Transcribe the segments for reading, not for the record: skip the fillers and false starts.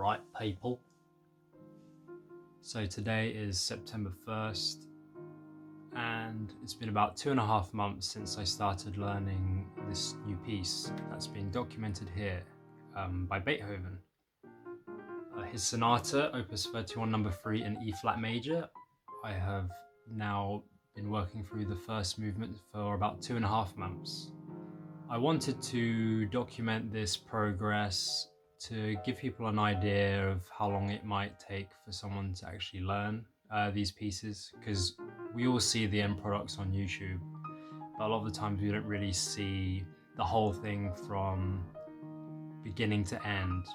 Alright people, so today is September 1st and it's been about 2.5 months since I started learning this new piece that's been documented here by Beethoven. His Sonata, Opus 31 number 3 in E flat major. I have now been working through the first movement for about 2.5 months. I wanted to document this progress to give people an idea of how long it might take for someone to actually learn these pieces, because we all see the end products on YouTube, but a lot of the times we don't really see the whole thing from beginning to end,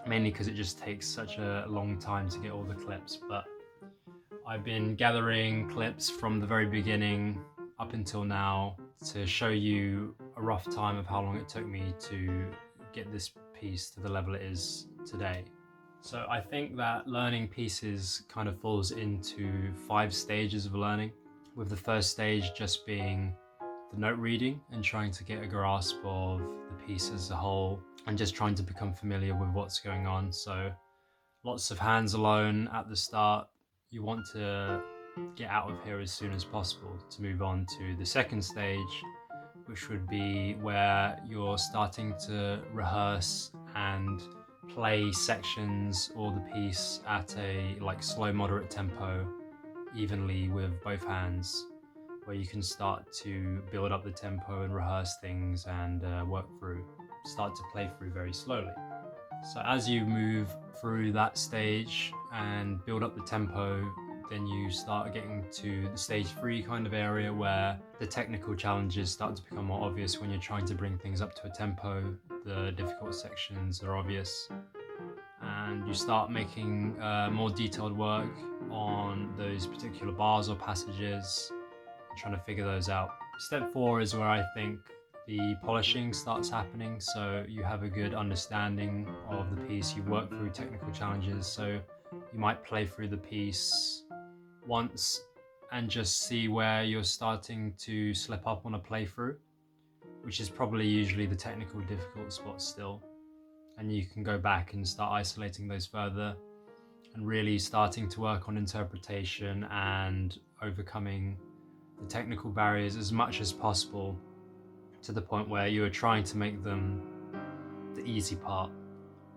mainly because it just takes such a long time to get all the clips. But I've been gathering clips from the very beginning up until now to show you a rough time of how long it took me to get this piece to the level it is today. So I think that learning pieces kind of falls into 5 stages of learning, with the first stage just being the note reading and trying to get a grasp of the piece as a whole and just trying to become familiar with what's going on. So lots of hands alone at the start. You want to get out of here as soon as possible to move on to the second stage, which would be where you're starting to rehearse and play sections or the piece at a slow moderate tempo evenly with both hands, where you can start to build up the tempo and rehearse things and start to play through very slowly. So as you move through that stage and build up the tempo, then you start getting to the stage 3 kind of area, where the technical challenges start to become more obvious. When you're trying to bring things up to a tempo, the difficult sections are obvious, and you start making more detailed work on those particular bars or passages and trying to figure those out. Step 4 is where I think the polishing starts happening. So you have a good understanding of the piece, you work through technical challenges, so you might play through the piece once and just see where you're starting to slip up on a playthrough, which is probably usually the technical difficult spot still, and you can go back and start isolating those further and really starting to work on interpretation and overcoming the technical barriers as much as possible, to the point where you are trying to make them the easy part,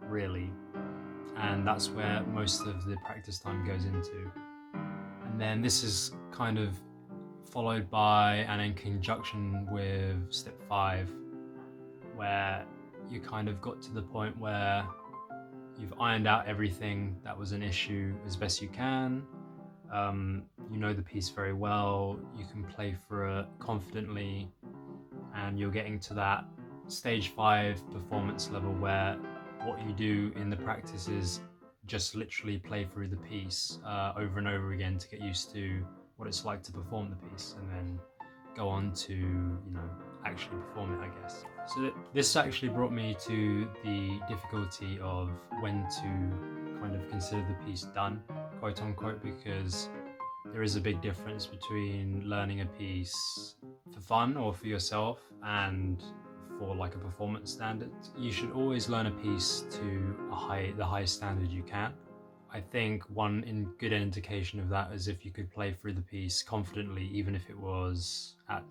really. And that's where most of the practice time goes into. And then this is kind of followed by and in conjunction with step 5, where you kind of got to the point where you've ironed out everything that was an issue as best you can. You know the piece very well, you can play through it confidently, and you're getting to that stage 5 performance level where what you do in the practice is just literally play through the piece over and over again to get used to what it's like to perform the piece, and then go on to actually perform it, I guess. So this actually brought me to the difficulty of when to kind of consider the piece done, quote unquote, because there is a big difference between learning a piece for fun or for yourself and for a performance standard. You should always learn a piece to the highest standard you can. I think one good indication of that is if you could play through the piece confidently, even if it was at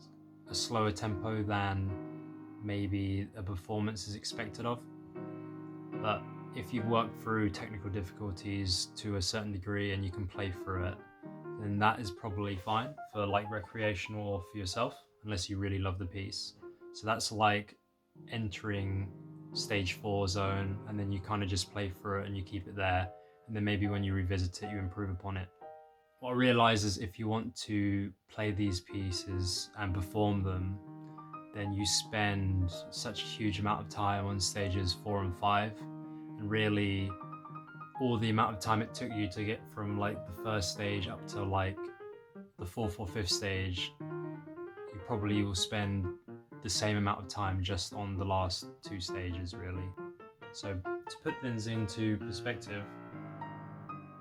a slower tempo than maybe a performance is expected of. But if you've worked through technical difficulties to a certain degree and you can play through it, then that is probably fine for recreational or for yourself, unless you really love the piece. So that's like entering stage 4 zone, and then you kind of just play through it and you keep it there, and then maybe when you revisit it you improve upon it. What I realize is if you want to play these pieces and perform them, then you spend such a huge amount of time on stages 4 and 5, and really all the amount of time it took you to get from the first stage up to the 4th or 5th stage, you probably will spend the same amount of time just on the last 2 stages, really. So to put things into perspective,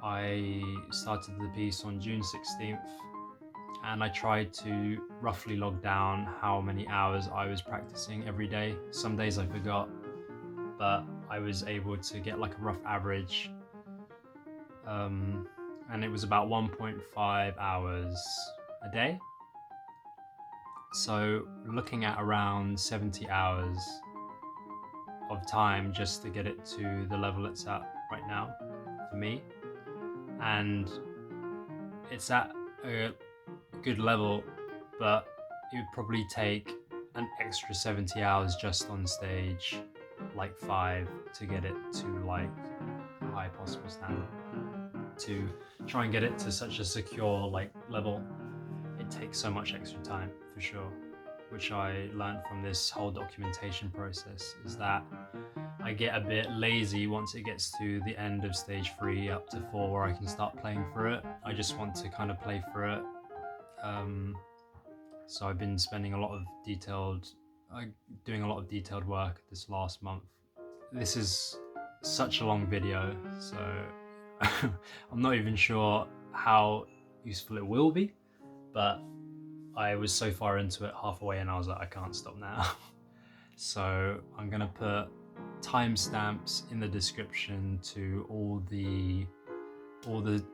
I started the piece on June 16th, and I tried to roughly log down how many hours I was practicing every day. Some days I forgot, but I was able to get like a rough average, and it was about 1.5 hours a day. So looking at around 70 hours of time just to get it to the level it's at right now for me. And it's at a good level, but it would probably take an extra 70 hours just on stage, like 5, to get it to like a high possible standard. To try and get it to such a secure like level, it takes so much extra time for sure, which I learned from this whole documentation process, is that I get a bit lazy once it gets to the end of stage 3 up to 4 where I can start playing through it. I just want to kind of play through it. So I've been spending doing a lot of detailed work this last month. This is such a long video, so I'm not even sure how useful it will be, but I was so far into it halfway and I was like, I can't stop now. So I'm gonna put timestamps in the description to all the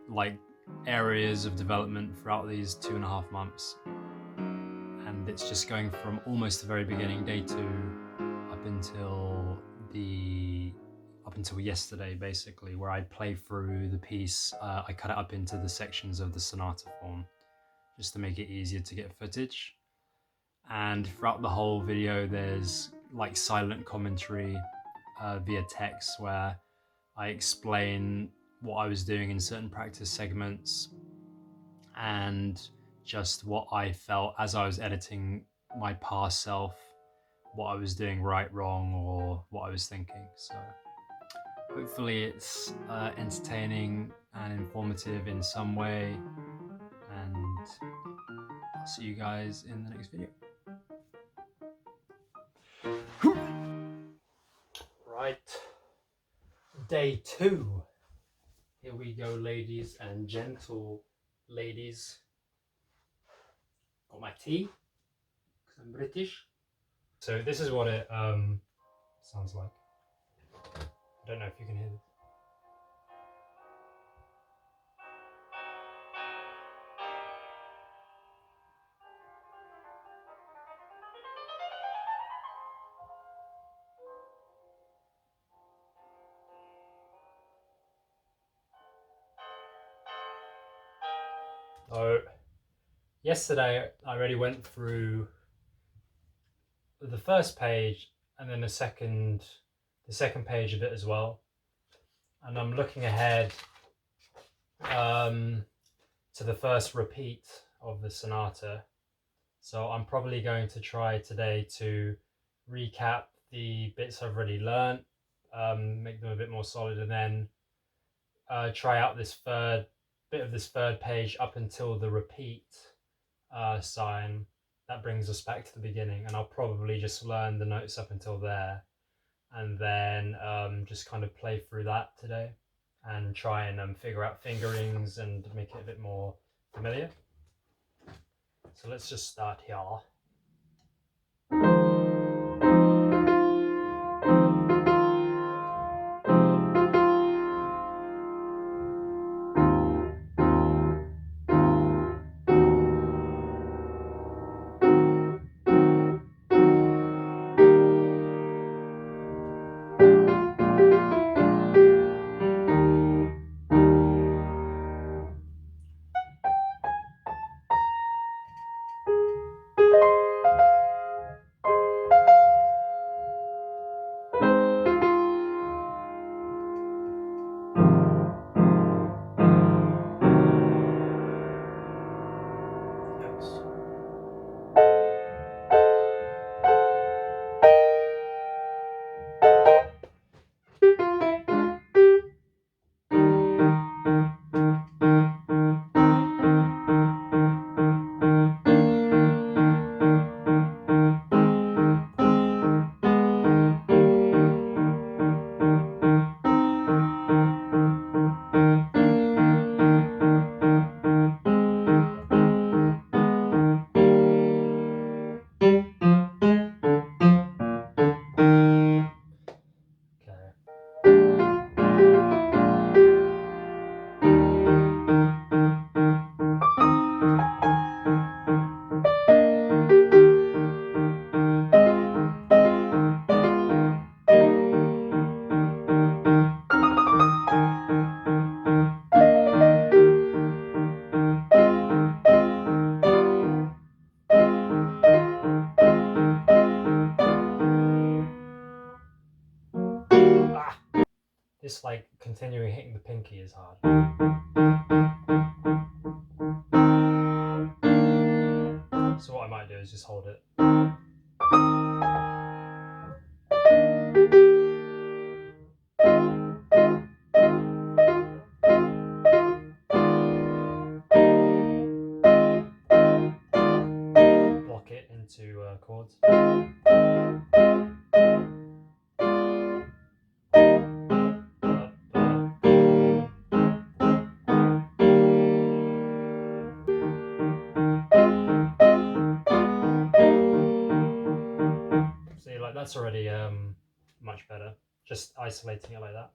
like areas of development throughout these 2.5 months. And it's just going from almost the very beginning, day 2, up until yesterday, basically, where I'd play through the piece. I cut it up into the sections of the sonata form, just to make it easier to get footage. And throughout the whole video, there's like silent commentary via text, where I explain what I was doing in certain practice segments and just what I felt as I was editing my past self, what I was doing right, wrong, or what I was thinking. So hopefully it's entertaining and informative in some way, and I'll see you guys in the next video. Right, day 2. Here we go, ladies and gentle ladies. Got my tea, because I'm British. So this is what it sounds like. I don't know if you can hear this. So yesterday I already went through the first page and then the second page a bit as well, and I'm looking ahead to the first repeat of the sonata. So I'm probably going to try today to recap the bits I've already learnt, make them a bit more solid, and then try out this third page up until the repeat sign. That brings us back to the beginning, and I'll probably just learn the notes up until there, and then just kind of play through that today and try and figure out fingerings and make it a bit more familiar. So let's just start here. it's like continuing hitting the pinky is hard. So what I might do is just hold it. Block it into chords. See, like that's already much better. Just isolating it like that.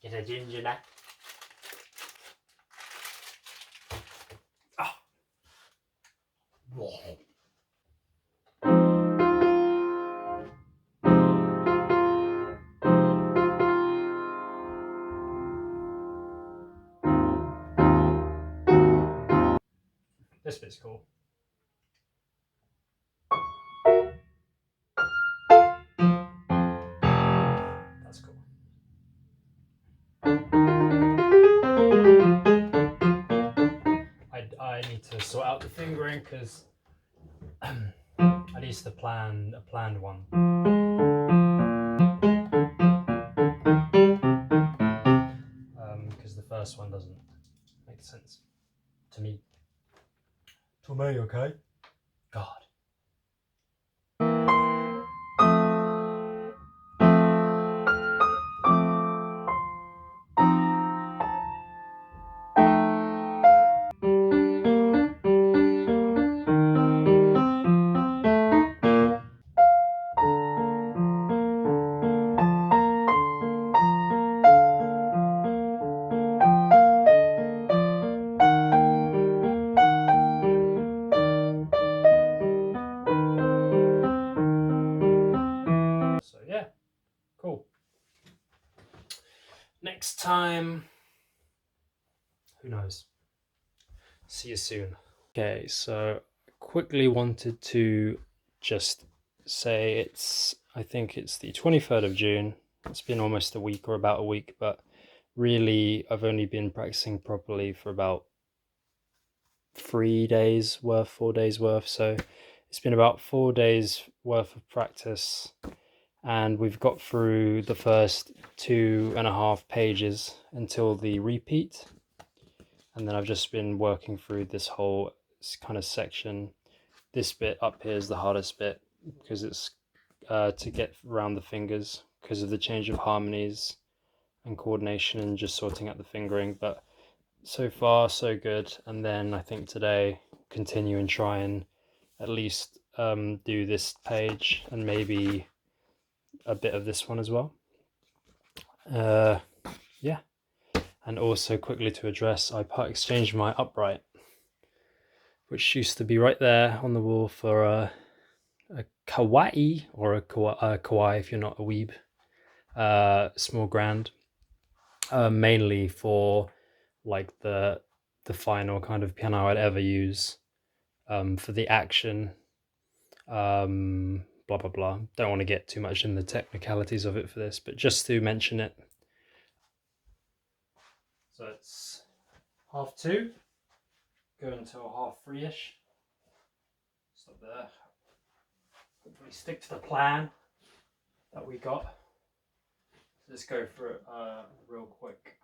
Get a ginger nut. Oh. This bit's cool. That's cool. I need to sort out the fingering because at least a planned one. Because the first one doesn't make sense to me. To me, okay? God. So yeah, cool. Next time, who knows? See you soon. Okay, so quickly wanted to just say I think it's the 23rd of June. It's been almost a week or about a week, but really I've only been practicing properly for about 4 days worth. So it's been about 4 days worth of practice, and we've got through the first 2.5 pages until the repeat. And then I've just been working through this whole kind of section. This bit up here is the hardest bit because it's to get around the fingers because of the change of harmonies and coordination and just sorting out the fingering. But so far so good. And then I think today continue and try and at least do this page and maybe a bit of this one as well. Yeah. And also quickly to address, I part exchanged my upright, which used to be right there on the wall, for a kawaii, or a kawaii if you're not a weeb, small grand, mainly for like the final kind of piano I'd ever use for the action, blah blah blah. Don't want to get too much in the technicalities of it for this, but just to mention it. So it's 2:30, going until 3:30ish. Stop there. Hopefully stick to the plan that we got. Let's go through it real quick.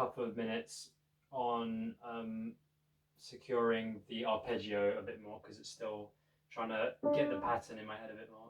couple of minutes on securing the arpeggio a bit more, because it's still trying to get the pattern in my head a bit more.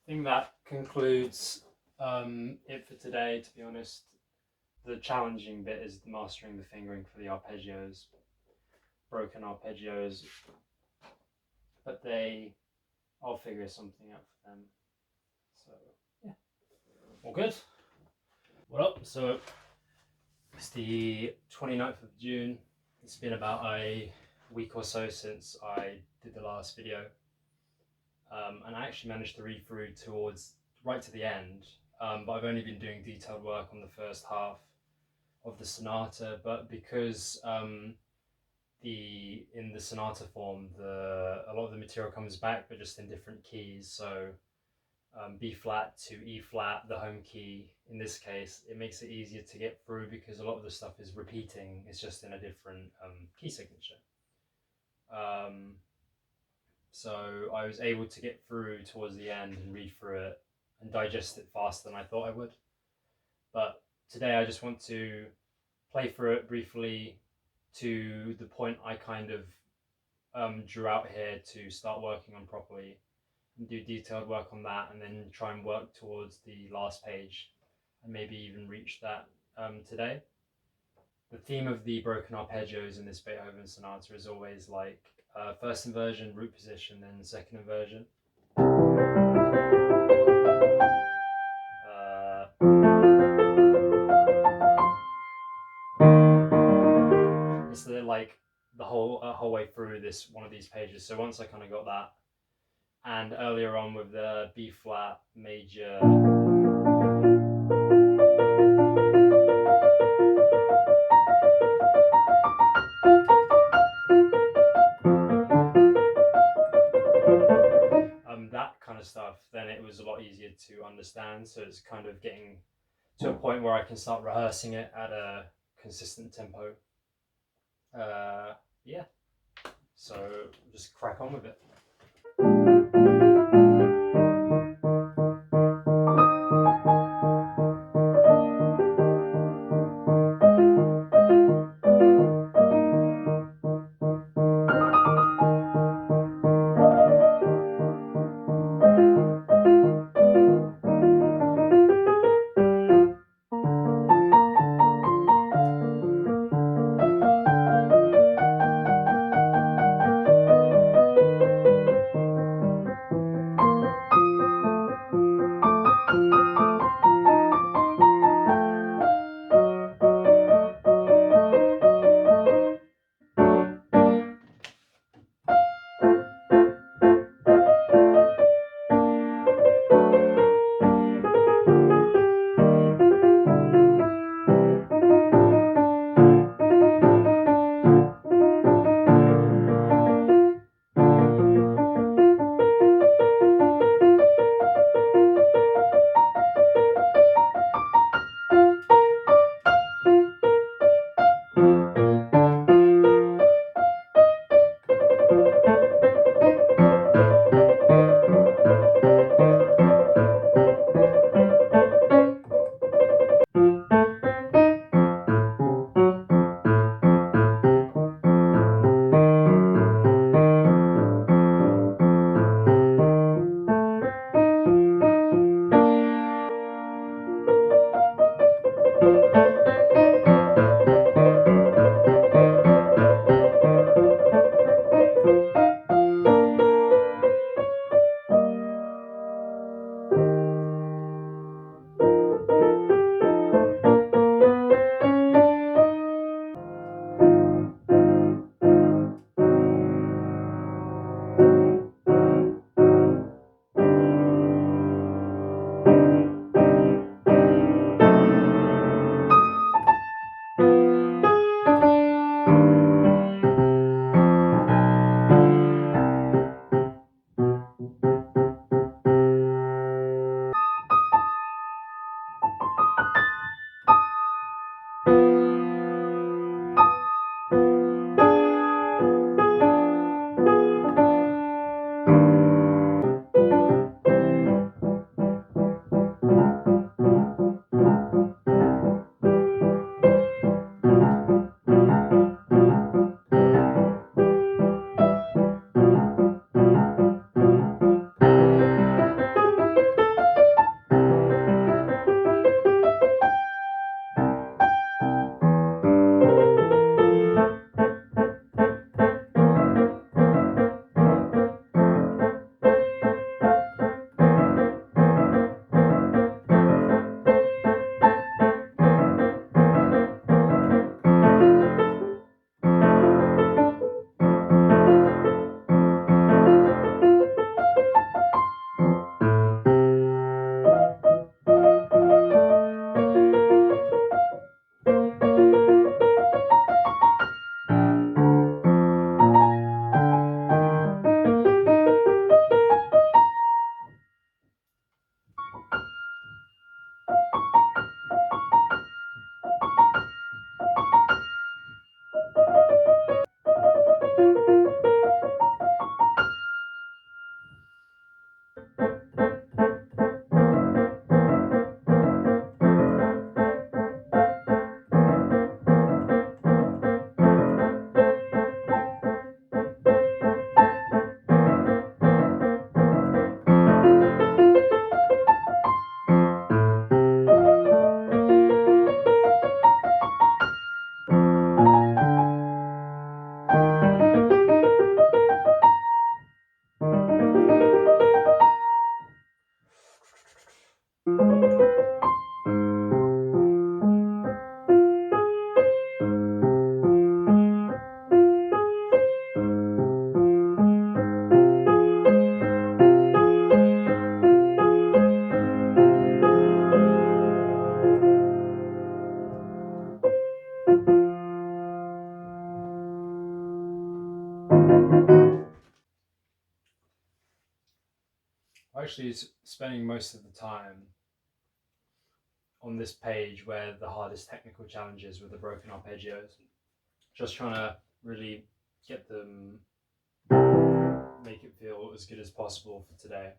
I think that concludes it for today, to be honest. The challenging bit is mastering the fingering for the arpeggios, broken arpeggios, but I'll figure something out for them. So, yeah, all good. What up? So, it's the 29th of June. It's been about a week or so since I did the last video. And I actually managed to read through towards right to the end, but I've only been doing detailed work on the first half of the sonata. But because in the sonata form, a lot of the material comes back, but just in different keys. So B flat to E flat, the home key. In this case, it makes it easier to get through because a lot of the stuff is repeating. It's just in a different key signature. So I was able to get through towards the end and read through it and digest it faster than I thought I would. But today I just want to play through it briefly to the point I kind of drew out here to start working on properly, and do detailed work on that, and then try and work towards the last page and maybe even reach that today. The theme of the broken arpeggios in this Beethoven sonata is always like first inversion, root position, then second inversion. It's like the whole way through this one of these pages. So once I kind of got that, and earlier on with the B flat major, that kind of stuff, then it was a lot easier to understand. So it's kind of getting to a point where I can start rehearsing it at a consistent tempo. Yeah, so just crack on with it. actually spending most of the time on this page where the hardest technical challenges with the broken arpeggios. Just trying to really get them, make it feel as good as possible for today.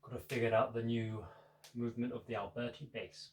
Could have figured out the new movement of the Alberti bass.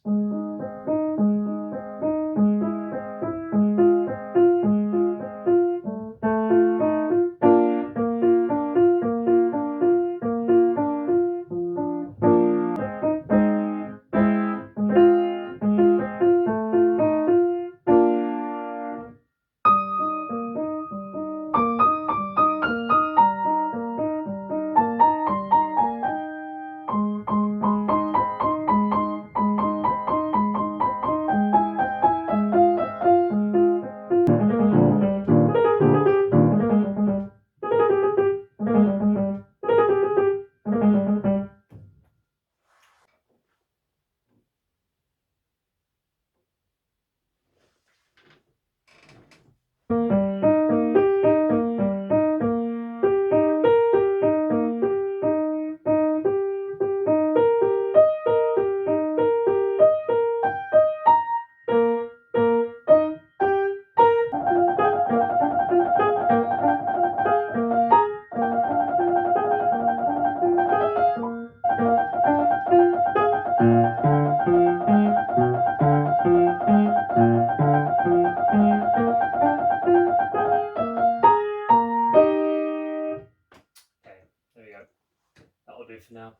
That'll do for now.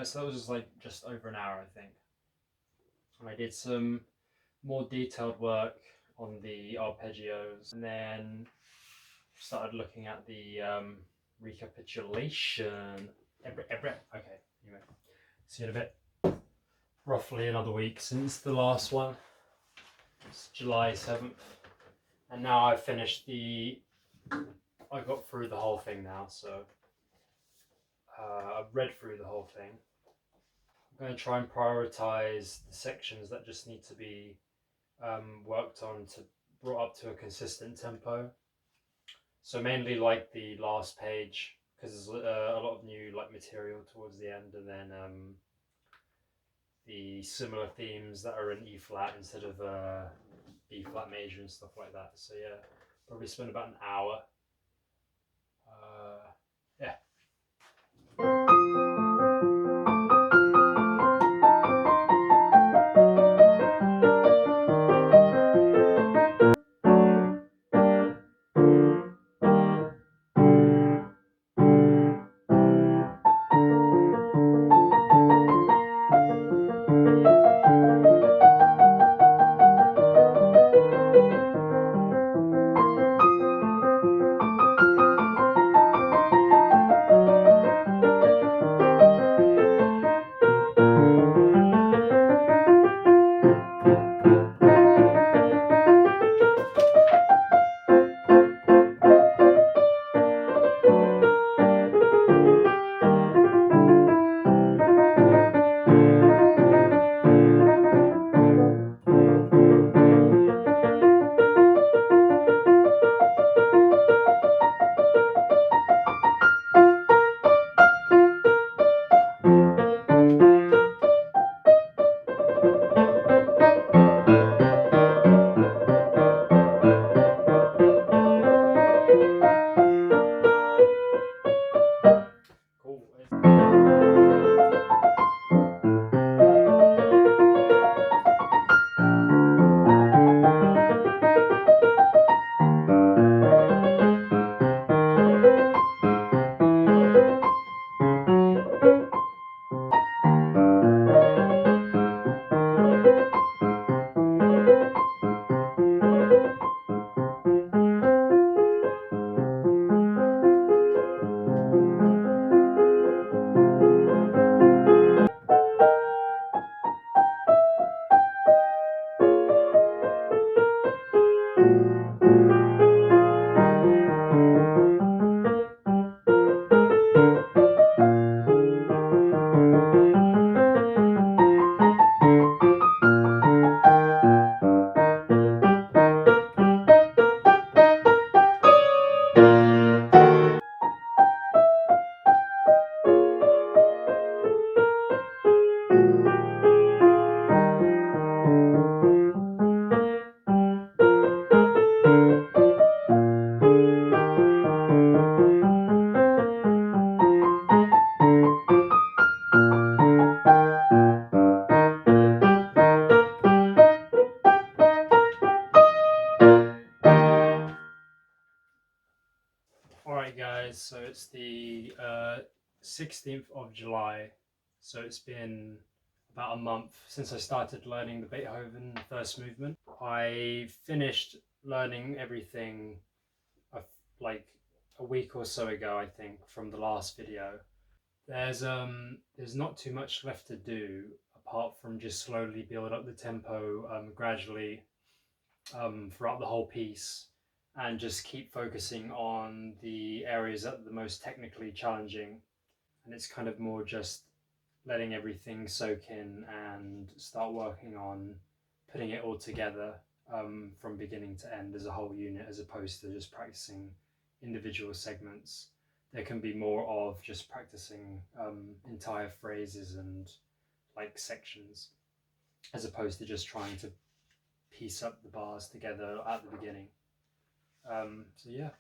So that was just like just over an hour, I think. And I did some more detailed work on the arpeggios, and then started looking at the recapitulation. Okay, anyway, see you in a bit. Roughly another week since the last one. It's July 7th. And now I've finished I got through the whole thing now, so I've read through the whole thing. I'm going to try and prioritize the sections that just need to be worked on to brought up to a consistent tempo. So mainly like the last page, because there's a lot of new like material towards the end, and then the similar themes that are in E flat instead of B flat major and stuff like that. So yeah, probably spend about an hour. Yeah. Cool. Alright guys, so it's the 16th of July, so it's been about a month since I started learning the Beethoven first movement. I finished learning everything like a week or so ago, I think, from the last video. There's not too much left to do apart from just slowly build up the tempo gradually throughout the whole piece, and just keep focusing on the areas that are the most technically challenging. And it's kind of more just letting everything soak in and start working on putting it all together from beginning to end as a whole unit, as opposed to just practicing individual segments. There can be more of just practicing entire phrases and like sections, as opposed to just trying to piece up the bars together at the beginning. So yeah.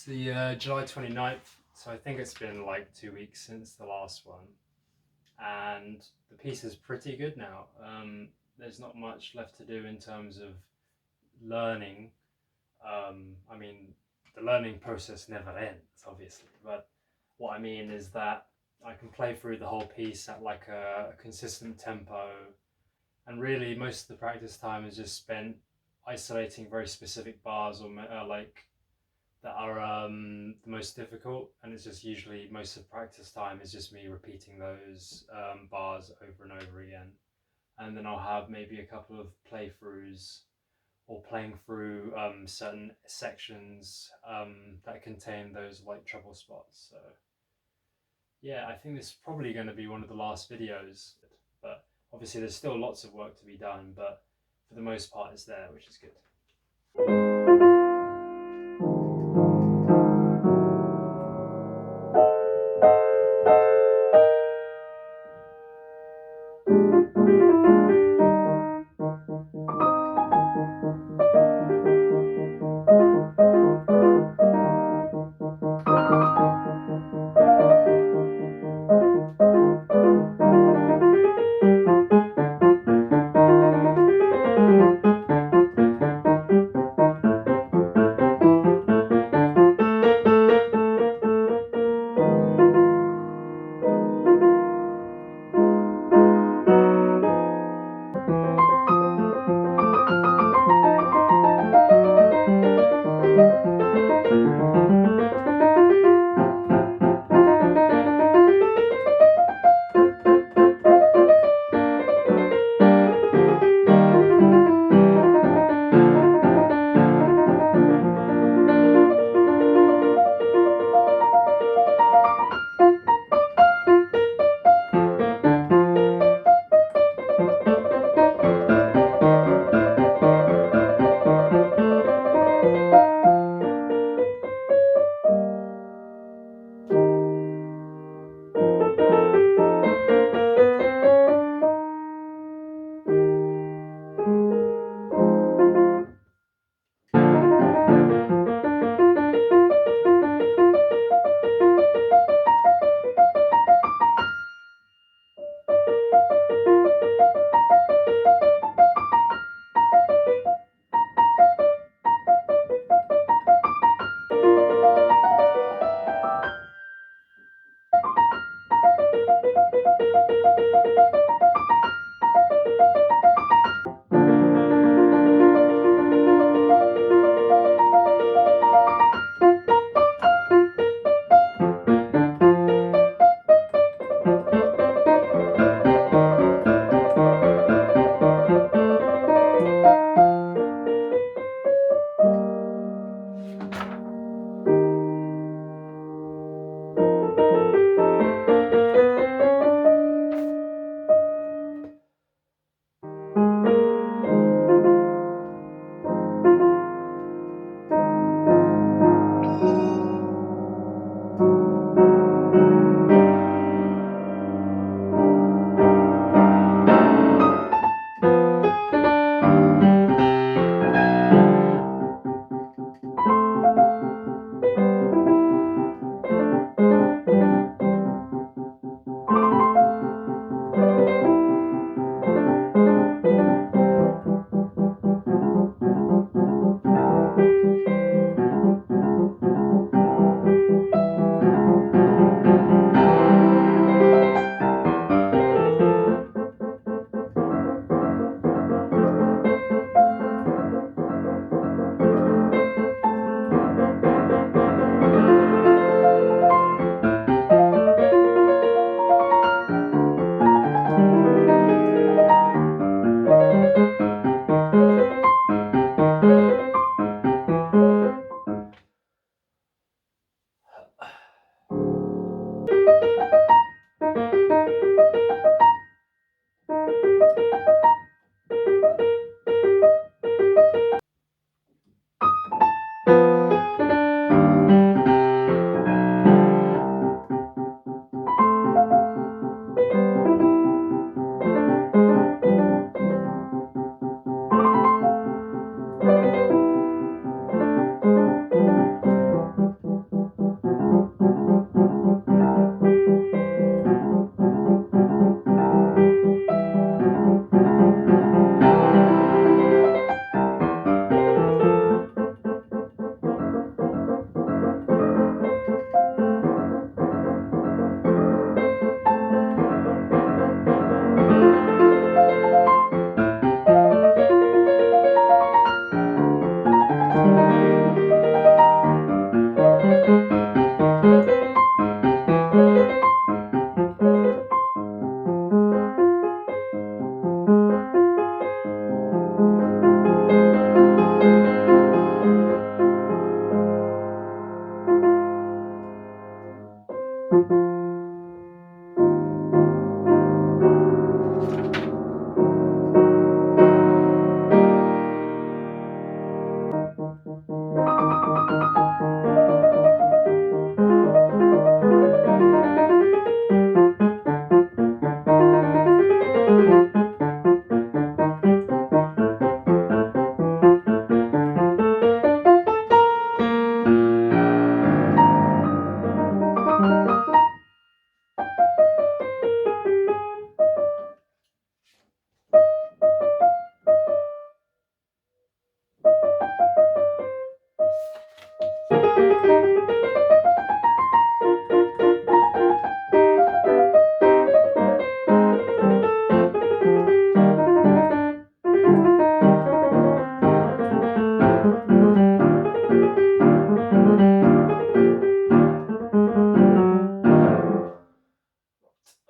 the July 29th, so I think it's been like 2 weeks since the last one, and the piece is pretty good now. There's not much left to do in terms of learning. I mean, the learning process never ends, obviously, but what I mean is that I can play through the whole piece at like a consistent tempo, and really most of the practice time is just spent isolating very specific bars or like that are the most difficult, and it's just usually most of the practice time is just me repeating those bars over and over again, and then I'll have maybe a couple of playthroughs or playing through certain sections that contain those like treble spots. So yeah, I think this is probably going to be one of the last videos, but obviously there's still lots of work to be done, but for the most part it's there, which is good.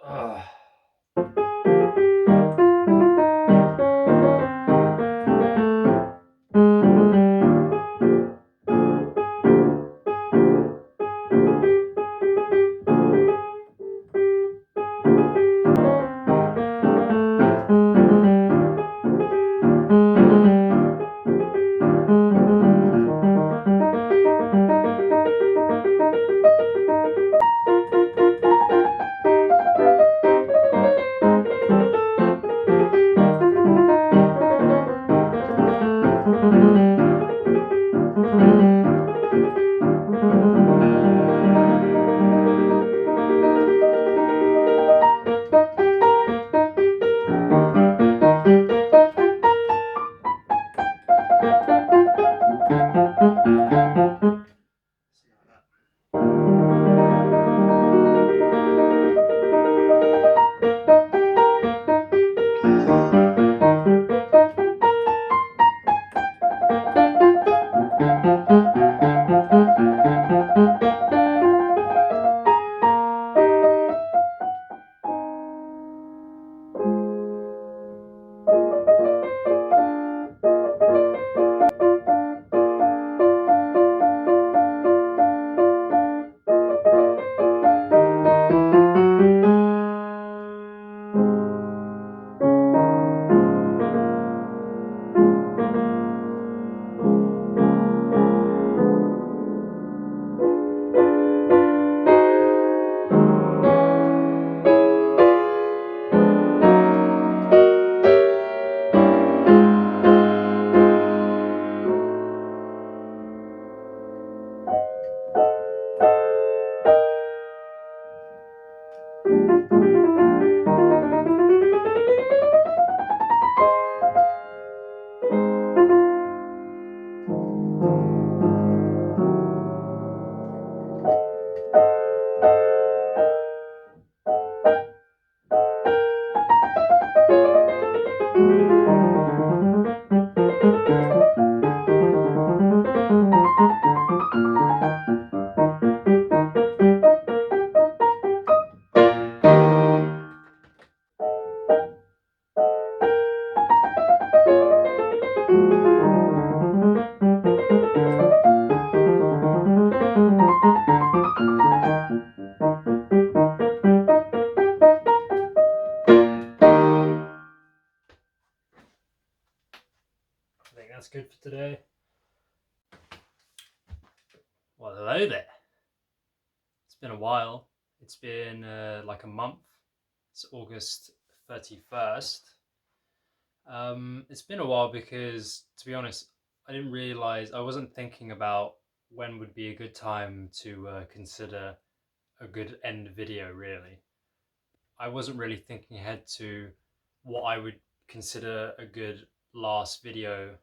Ugh. I think that's good for today. Well, hello there. It's been a while. It's been like a month. It's August 31st. It's been a while because, to be honest, I didn't realize, I wasn't thinking about when would be a good time to consider a good end video, really. I wasn't really thinking ahead to what I would consider a good last video,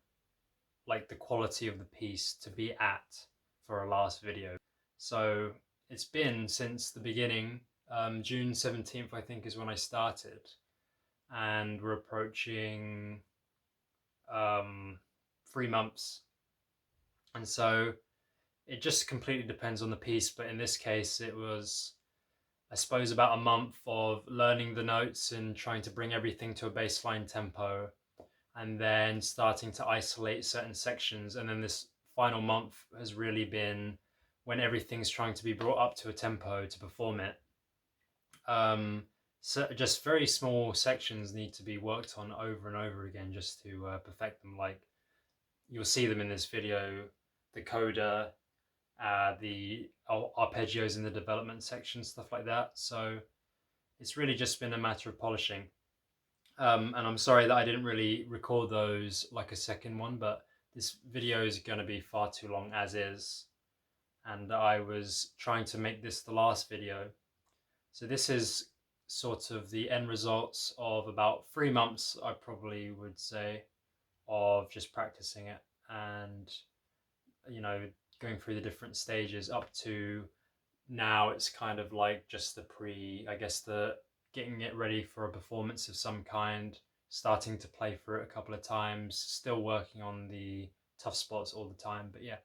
like the quality of the piece to be at for a last video. So it's been since the beginning. June 17th, I think, is when I started, and we're approaching 3 months. And so it just completely depends on the piece. But in this case, it was, I suppose, about a month of learning the notes and trying to bring everything to a baseline tempo, and then starting to isolate certain sections. And then this final month has really been when everything's trying to be brought up to a tempo to perform it. So just very small sections need to be worked on over and over again just to perfect them. Like, you'll see them in this video, the coda, the arpeggios in the development section, stuff like that. So it's really just been a matter of polishing. And I'm sorry that I didn't really record those like a second one, but this video is going to be far too long as is. And I was trying to make this the last video. So this is sort of the end results of about 3 months, I probably would say, of just practicing it and, you know, going through the different stages up to now. It's kind of like just the I guess the getting it ready for a performance of some kind, starting to play through it a couple of times, still working on the tough spots all the time, but yeah.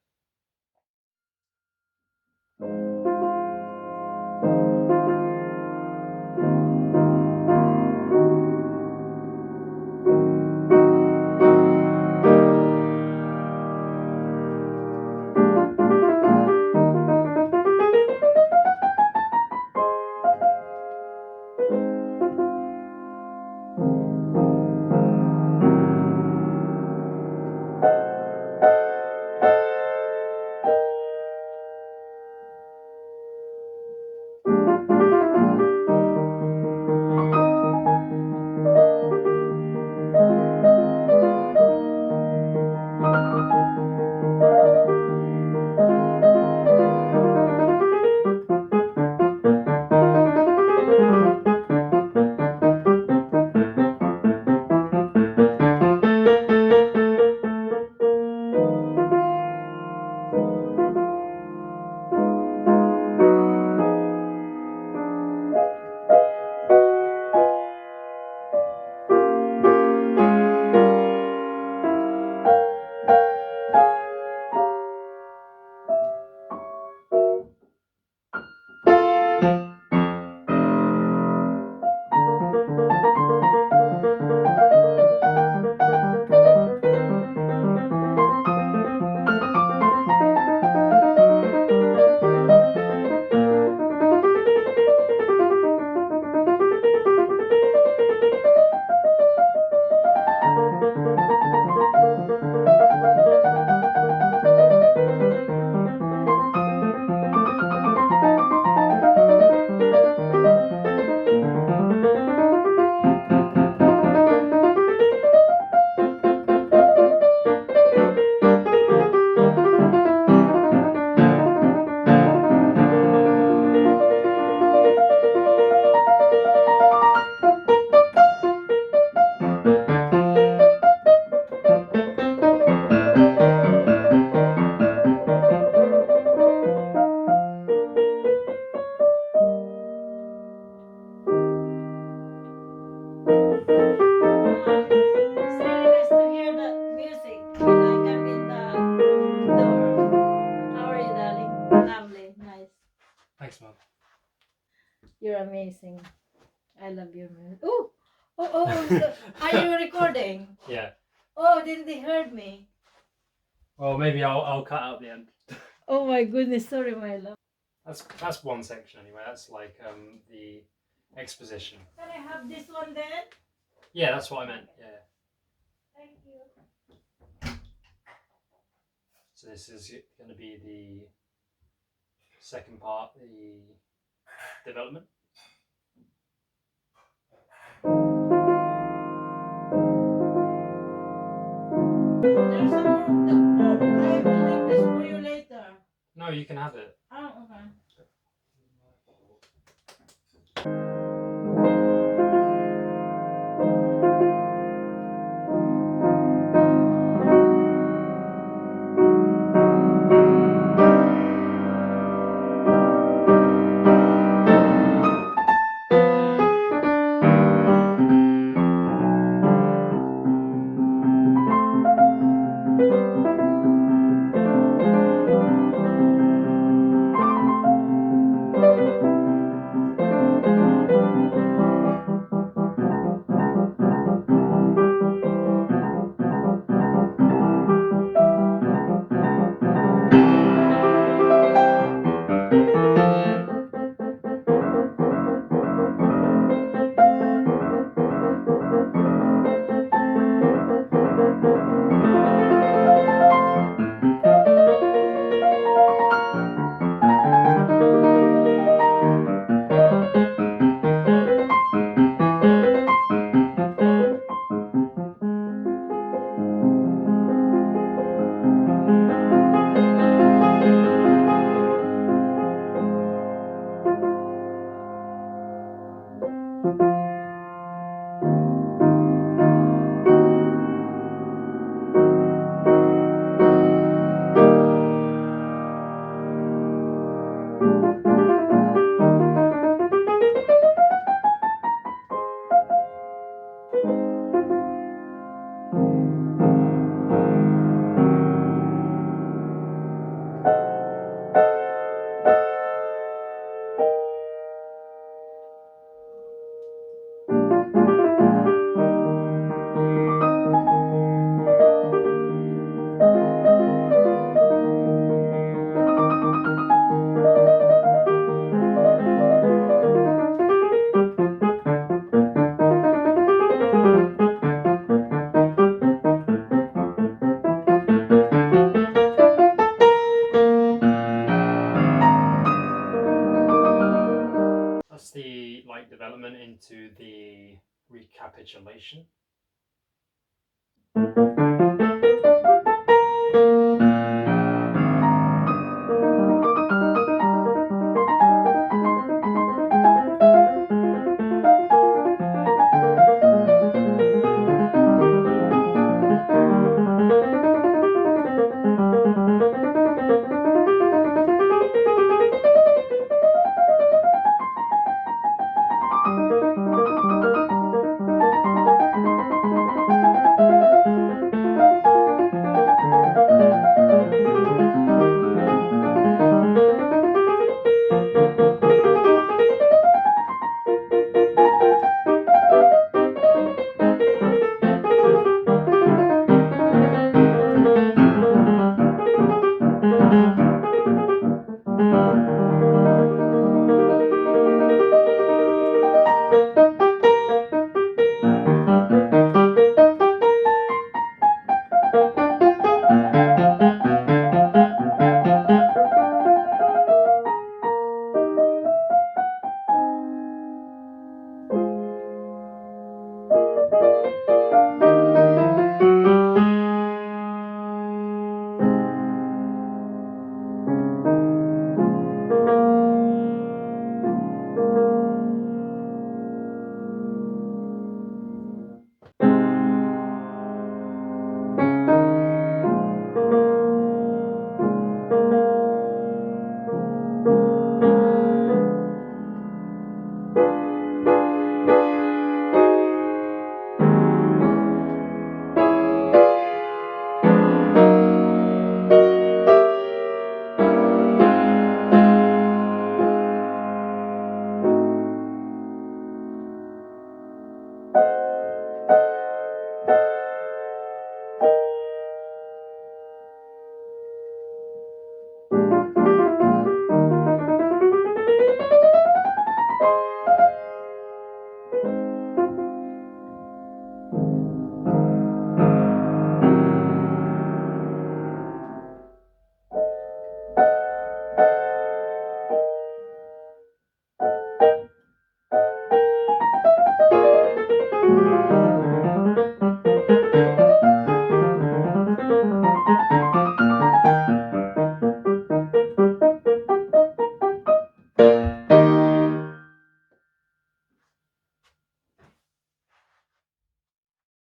amazing. I love your music. Oh, so are you recording? Yeah. Oh, didn't they heard me? Well, maybe I'll cut out the end. Oh my goodness, sorry, my love. That's one section anyway. That's like the exposition. Can I have this one then? Yeah, that's what I meant. Yeah. Thank you. So this is going to be the second part, the development. There's some more. I have to leave this for you later. No, you can have it. Oh, okay. That's the development into the recapitulation.